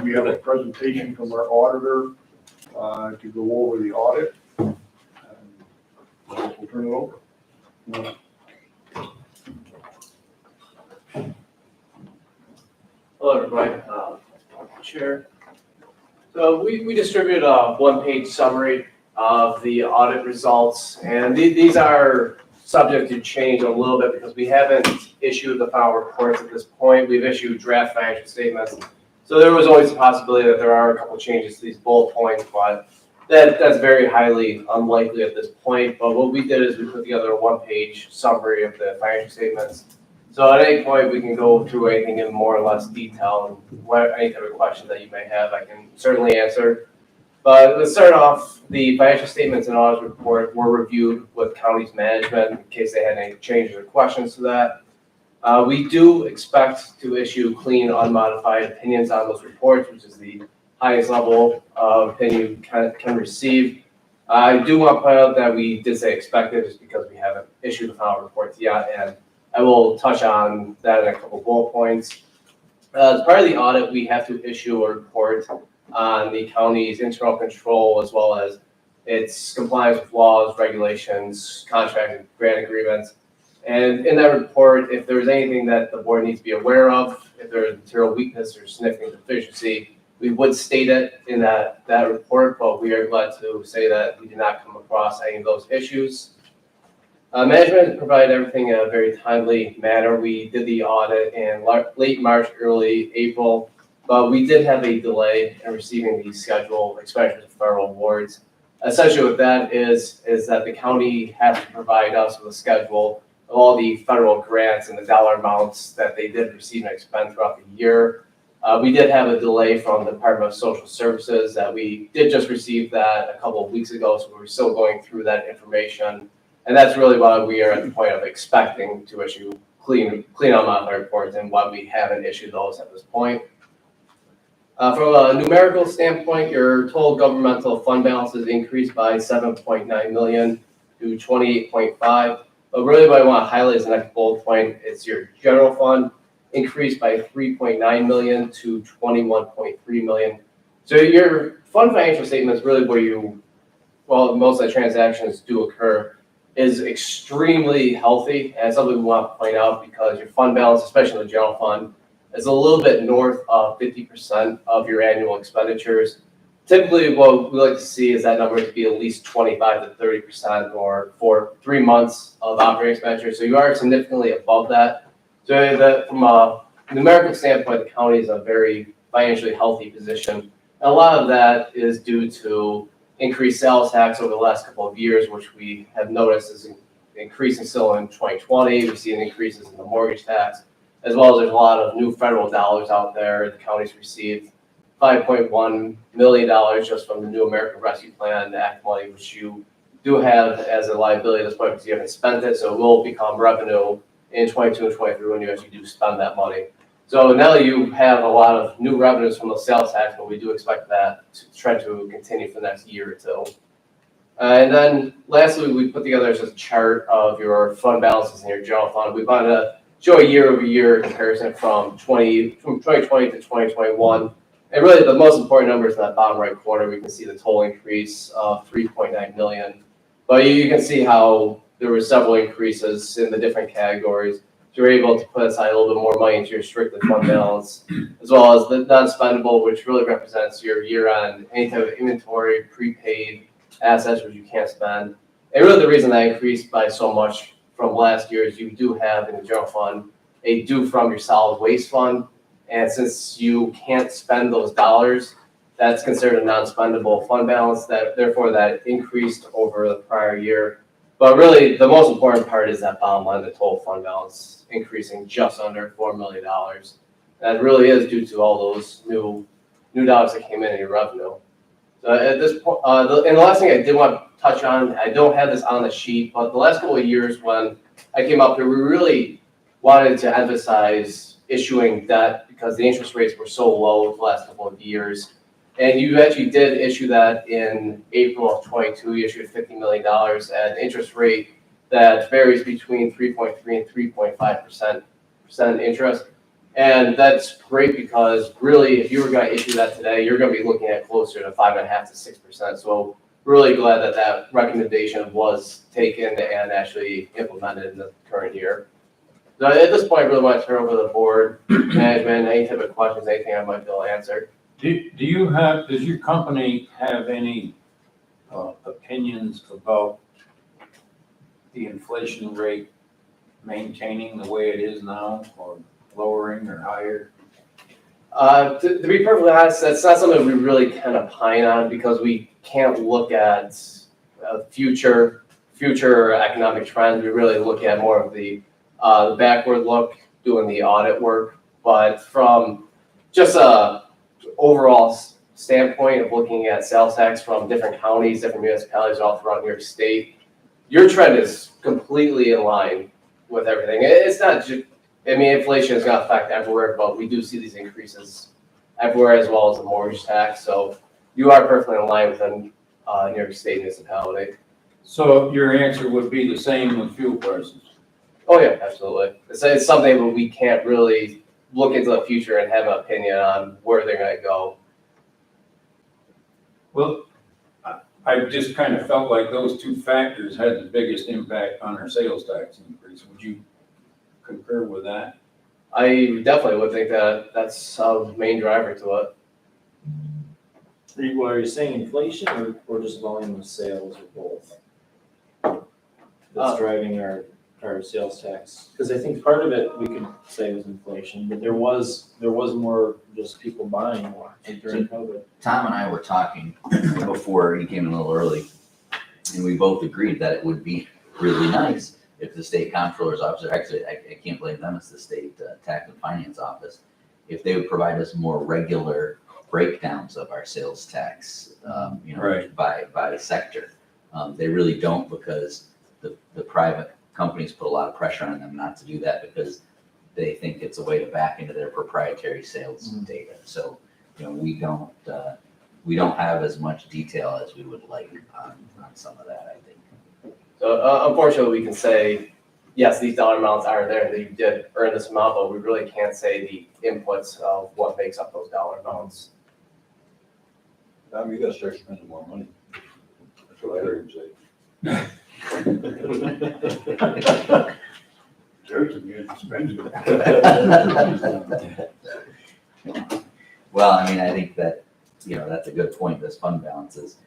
We have a presentation from our auditor to go over the audit. We'll turn it over. Hello, everybody. Chair. So we distributed a one-page summary of the audit results, and these are subject to change a little bit because we haven't issued the final reports at this point. We've issued draft financial statements. So there was always a possibility that there are a couple changes to these bullet points, but that's very highly unlikely at this point. But what we did is we put together a one-page summary of the financial statements. So at any point, we can go through anything in more or less detail, and any type of question that you may have, I can certainly answer. But let's start off. The financial statements and audit report were reviewed with county's management in case they had any changes or questions to that. We do expect to issue clean, unmodified opinions on those reports, which is the highest level of opinion you can receive. I do want to point out that we did say expected just because we haven't issued the final reports yet, and I will touch on that in a couple bullet points. As part of the audit, we have to issue a report on the county's internal control as well as its compliance with laws, regulations, contract and grant agreements. And in that report, if there's anything that the board needs to be aware of, if there's material weakness or significant deficiency, we would state it in that report, but we are glad to say that we did not come across any of those issues. Management provided everything in a very timely manner. We did the audit in late March, early April, but we did have a delay in receiving the scheduled expenditures of federal awards. Essentially what that is that the county has to provide us with a schedule of all the federal grants and the dollar amounts that they did receive and expend throughout the year. We did have a delay from the Department of Social Services that we did just receive that a couple of weeks ago, so we're still going through that information. And that's really why we are at the point of expecting to issue clean unmodified reports and why we haven't issued those at this point. From a numerical standpoint, your total governmental fund balances increased by 7.9 million to 28.5. But really what I want to highlight is the next bullet point. It's your general fund increased by 3.9 million to 21.3 million. So your fund financial statement is really where most of the transactions do occur, is extremely healthy, and something we want to point out because your fund balance, especially the general fund, is a little bit north of 50% of your annual expenditures. Typically, what we like to see is that number to be at least 25 to 30% or for 3 months of operating expenditures. So you are significantly above that. So from a numerical standpoint, the county is a very financially healthy position. And a lot of that is due to increased sales tax over the last couple of years, which we have noticed is increasing still in 2020. We see an increases in the mortgage tax, as well as there's a lot of new federal dollars out there. The county's received $5.1 million just from the New American Rescue Plan Act money, which you do have as a liability at this point because you haven't spent it, so it will become revenue in 22 and 23 when you actually do spend that money. So now that you have a lot of new revenues from the sales tax, but we do expect that to trend to continue for the next year or two. And then lastly, we put together just a chart of your fund balances in your general fund. We wanted to show a year-over-year comparison from 2020 to 2021. And really the most important number is in that bottom right corner. We can see the total increase of 3.9 million. But you can see how there were several increases in the different categories. You're able to put aside a little bit more money into your restricted fund balance, as well as the non-spendable, which really represents your year-end, any type of inventory, prepaid assets which you can't spend. And really the reason that increased by so much from last year is you do have in the general fund a due from your solid waste fund. And since you can't spend those dollars, that's considered a non-spendable fund balance. Therefore, that increased over the prior year. But really, the most important part is that bottom line, the total fund balance increasing just under $4 million. That really is due to all those new dollars that came in your revenue. So at this point, and the last thing I did want to touch on, I don't have this on the sheet, but the last couple of years when I came up here, we really wanted to emphasize issuing debt because the interest rates were so low the last couple of years. And you actually did issue that in April of 22. You issued $50 million at an interest rate that varies between 3.3 and 3.5% interest. And that's great because really, if you were gonna issue that today, you're gonna be looking at closer to 5.5% to 6%. So really glad that that recommendation was taken and actually implemented in the current year. So at this point, I really want to turn over to the board, management, any type of questions, anything I might be able to answer. Does your company have any opinions about the inflation rate maintaining the way it is now, or lowering or higher? To be perfectly honest, that's not something we really kind of pine on because we can't look at future economic trends. We really look at more of the backward look, doing the audit work. But from just a overall standpoint of looking at sales tax from different counties, different municipalities all throughout New York State, your trend is completely in line with everything. It's not just, I mean, inflation is going to affect everywhere, but we do see these increases everywhere as well as the mortgage tax. So you are perfectly in line within New York State municipality. So your answer would be the same with fuel prices? Oh yeah, absolutely. It's something where we can't really look into the future and have an opinion on where they're going to go. Well, I just kind of felt like those two factors had the biggest impact on our sales tax increase. Would you concur with that? I definitely would think that that's a main driver to it. Are you saying inflation or just volume of sales or both? That's driving our sales tax? Because I think part of it we could say was inflation, but there was more just people buying during COVID. Tom and I were talking before he came in a little early, and we both agreed that it would be really nice if the state comptroller's office, actually, I can't blame them, it's the state tax and finance office, if they would provide us more regular breakdowns of our sales tax, Right. by sector. They really don't, because the private companies put a lot of pressure on them not to do that because they think it's a way to back into their proprietary sales data. So, we don't have as much detail as we would like on some of that, I think. So unfortunately, we can say, yes, these dollar amounts are there, that you did earn this amount, but we really can't say the inputs of what makes up those dollar amounts. Tom, you gotta start spending more money. That's what I heard him say. There's a good expensive. Well, I mean, I think that, that's a good point, this fund balances.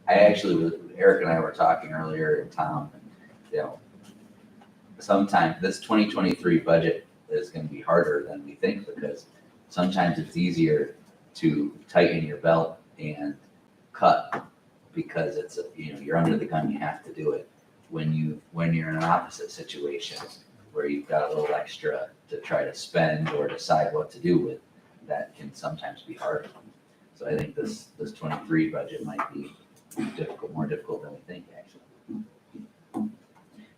Eric and I were talking earlier, and Tom, and, sometimes this 2023 budget is gonna be harder than we think, because sometimes it's easier to tighten your belt and cut because it's, you're under the gun, you have to do it. When you're in an opposite situation where you've got a little extra to try to spend or decide what to do with, that can sometimes be harder. So I think this 23 budget might be more difficult than we think, actually.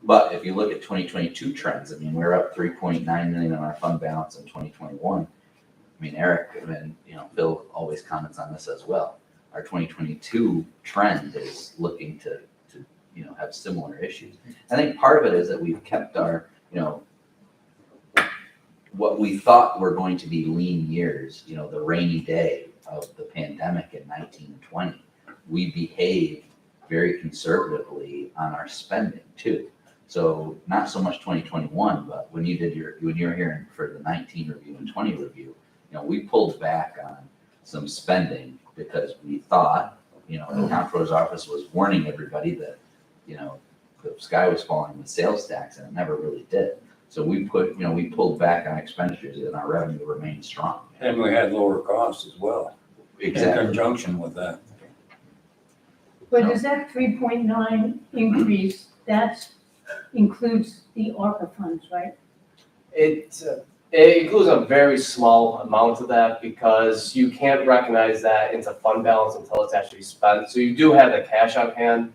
But if you look at 2022 trends, I mean, we're up 3.9 million on our fund balance in 2021. I mean, Eric and Phil always comments on this as well. Our 2022 trend is looking to have similar issues. I think part of it is that we've kept our, what we thought were going to be lean years, the rainy day of the pandemic in 19 and 20, we behaved very conservatively on our spending too. So not so much 2021, but when you were here for the 19 review and 20 review, we pulled back on some spending because we thought, the comptroller's office was warning everybody that, the sky was falling with sales tax, and it never really did. So we pulled back on expenditures, and our revenue remained strong. And we had lower costs as well, in Exactly. conjunction with that. But is that 3.9 increase, that includes the ARPA funds, right? It includes a very small amount of that because you can't recognize that into fund balance until it's actually spent. So you do have the cash on hand,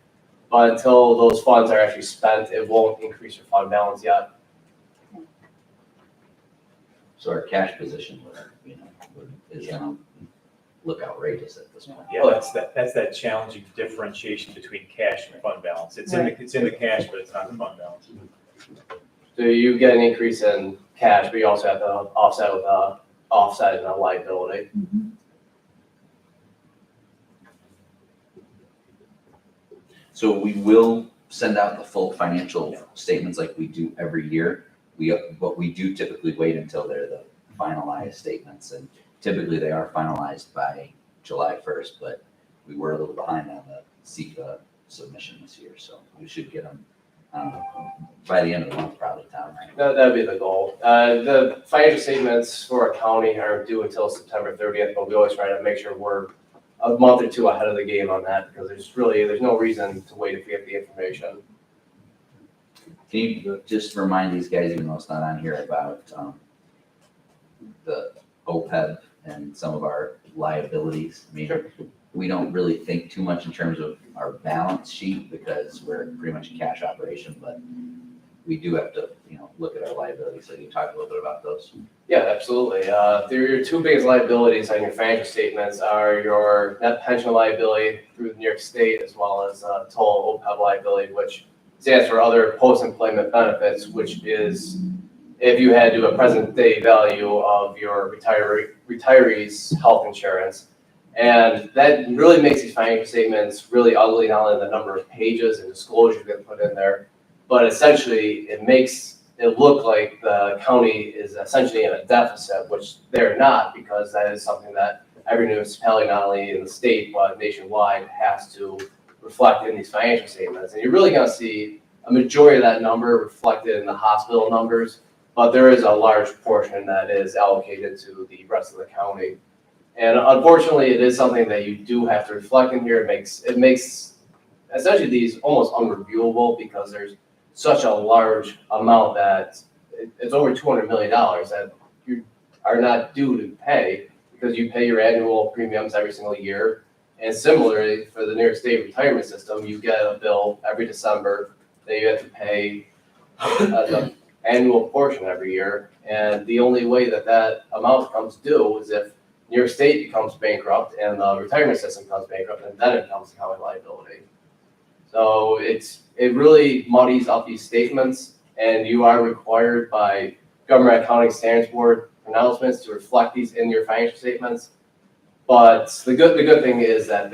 but until those funds are actually spent, it won't increase your fund balance yet. So our cash position is gonna look outrageous at this point. Yeah, that's that challenging differentiation between cash and fund balance. It's in the cash, but it's not the fund balance. So you get an increase in cash, but you also have to offset with offset a liability. So we will send out the full financial statements like we do every year. But we do typically wait until they're the finalized statements, and typically they are finalized by July 1st, but we were a little behind on the CEQA submission this year, so we should get them by the end of the month, probably, Tom, right? That'd be the goal. The financial statements for a county aren't due until September 30th, but we always try to make sure we're a month or two ahead of the game on that, because there's no reason to wait if we have the information. Can you just remind these guys, even though it's not on here, about the OPEB and some of our liabilities? I mean, Sure. we don't really think too much in terms of our balance sheet because we're pretty much a cash operation, but we do have to, look at our liabilities. So you talk a little bit about those. Yeah, absolutely. Your two biggest liabilities on your financial statements are your net pension liability through New York State, as well as total OPEB liability, which stands for other post-employment benefits, which is if you had to do a present day value of your retirees' health insurance. And that really makes these financial statements really ugly, not only the number of pages and disclosures that put in there, but essentially it makes it look like the county is essentially in a deficit, which they're not, because that is something that every municipality, not only in the state, but nationwide, has to reflect in these financial statements. And you're really gonna see a majority of that number reflected in the hospital numbers, but there is a large portion that is allocated to the rest of the county. And unfortunately, it is something that you do have to reflect in here. It makes essentially these almost unreviewable, because there's such a large amount that it's over $200 million that you are not due to pay, because you pay your annual premiums every single year. And similarly, for the New York State retirement system, you get a bill every December that you have to pay the annual portion every year. And the only way that amount comes due is if New York State becomes bankrupt and the retirement system becomes bankrupt, and then it becomes a county liability. So it really muddies up these statements, and you are required by Government Accounting Standards Board pronouncements to reflect these in your financial statements. But the good thing is that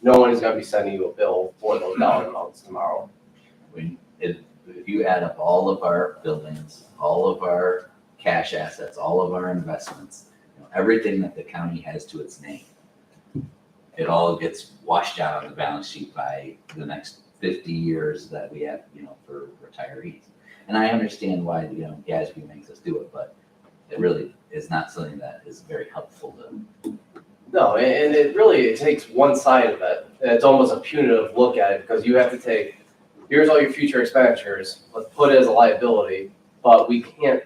no one is going to be sending you a bill for those dollar amounts tomorrow. If you add up all of our buildings, all of our cash assets, all of our investments, everything that the county has to its name, it all gets washed out on the balance sheet by the next 50 years that we have, for retirees. And I understand why, GASB makes us do it, but it really is not something that is very helpful to. No, and it takes one side of it. And it's almost a punitive look at it, because you have to take, here's all your future expenditures, let's put it as a liability, but we can't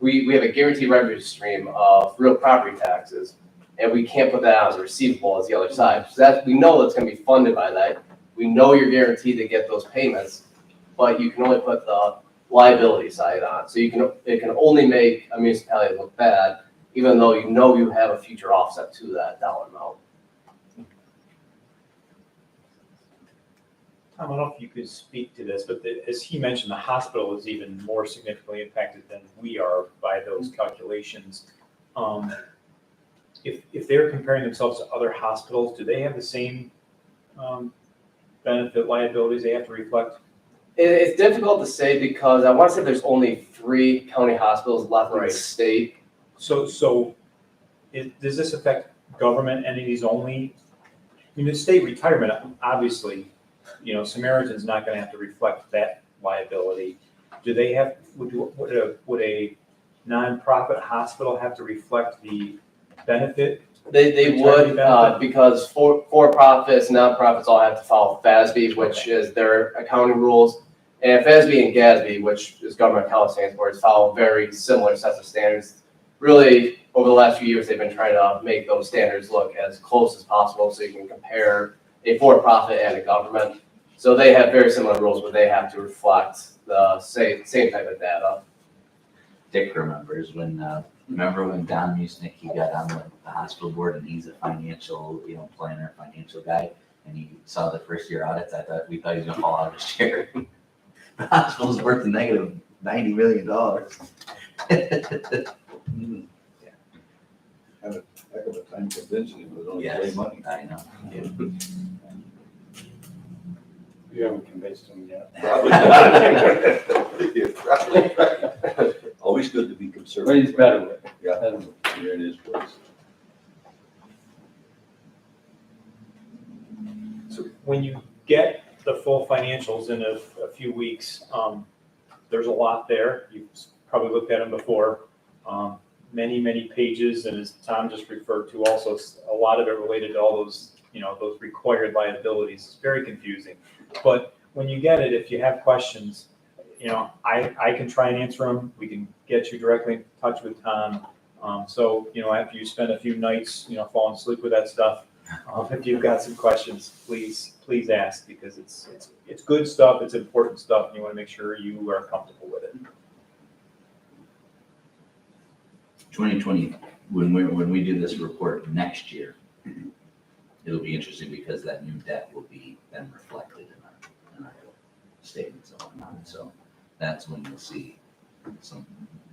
we have a guaranteed revenue stream of real property taxes, and we can't put that out as a receivable as the other side. So we know that's gonna be funded by that. We know you're guaranteed to get those payments, but you can only put the liability side on. So it can only make a municipality look bad, even though you have a future offset to that dollar amount. I don't know if you could speak to this, but as he mentioned, the hospital is even more significantly impacted than we are by those calculations. If they're comparing themselves to other hospitals, do they have the same benefit liabilities they have to reflect? It's difficult to say, because I want to say there's only 3 county hospitals left in the Right. state. So does this affect government entities only? I mean, the state retirement, obviously, Samaritan's not gonna have to reflect that liability. Do they have, would a nonprofit hospital have to reflect the benefit? They would, because for-profits, nonprofits all have to follow FASB, which is their accounting rules. And FASB and GASB, which is Government Accounting Standards Board, follow very similar sets of standards. Really, over the last few years, they've been trying to make those standards look as close as possible, so you can compare a for-profit and a government. So they have very similar rules, but they have to reflect the same type of data. Dick remembers remember when Don Musnick, got on the hospital board, and he's a financial, planner, financial guy, and he saw the first year audits. We thought he was gonna fall out of his chair. The hospital's worth a negative $90 million. Hmm. Had a heck of a time convincing him, it was only Yes, play money. I know. You haven't convinced him yet. Probably not. Yeah, probably right. Always good to be conservative. But he's better with it. Yeah, Better with it. here it is, boys. So when you get the full financials in a few weeks, there's a lot there. You've probably looked at them before. Many, many pages, and as Tom just referred to also, a lot of it related to all those, those required liabilities. It's very confusing. But when you get it, if you have questions, I can try and answer them. We can get you directly in touch with Tom. So, after you spend a few nights, falling asleep with that stuff, if you've got some questions, please ask, because it's good stuff, it's important stuff, and you want to make sure you are comfortable with it. 2020, when we do this report next year, it'll be interesting because that new debt will be then reflected in our statements and whatnot. So that's when you'll see some,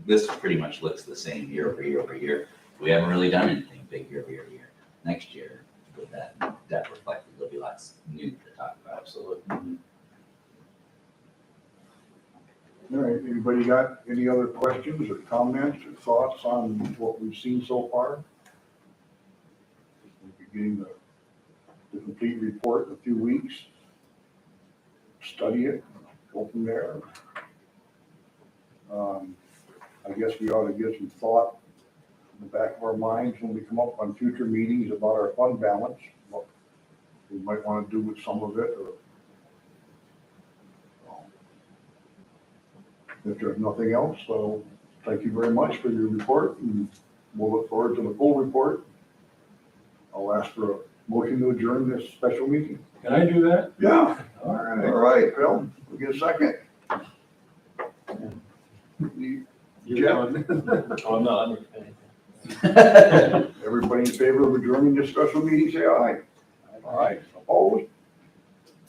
this pretty much looks the same year over year over year. We haven't really done anything big year over year over year. Next year, with that debt reflected, there'll be lots new to talk about. Absolutely. All right, anybody got any other questions or comments or thoughts on what we've seen so far? We'll be getting the complete report in a few weeks. Study it, go from there. I guess we ought to give some thought in the back of our minds when we come up on future meetings about our fund balance, what we might want to do with some of it, or if there's nothing else, so thank you very much for your report, and we'll look forward to the full report. I'll ask for a motion to adjourn this special meeting. Can I do that? Yeah. All right. All right, Phil, we'll get a second. Jeff? Oh, no, I'm. Everybody in favor of adjourning this special meeting, say aye. Aye. Opposed?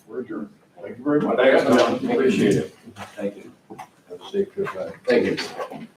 We're adjourned. Thank you very much. Thanks, Tom. Appreciate it. Thank you. Have a safe trip back. Thank you.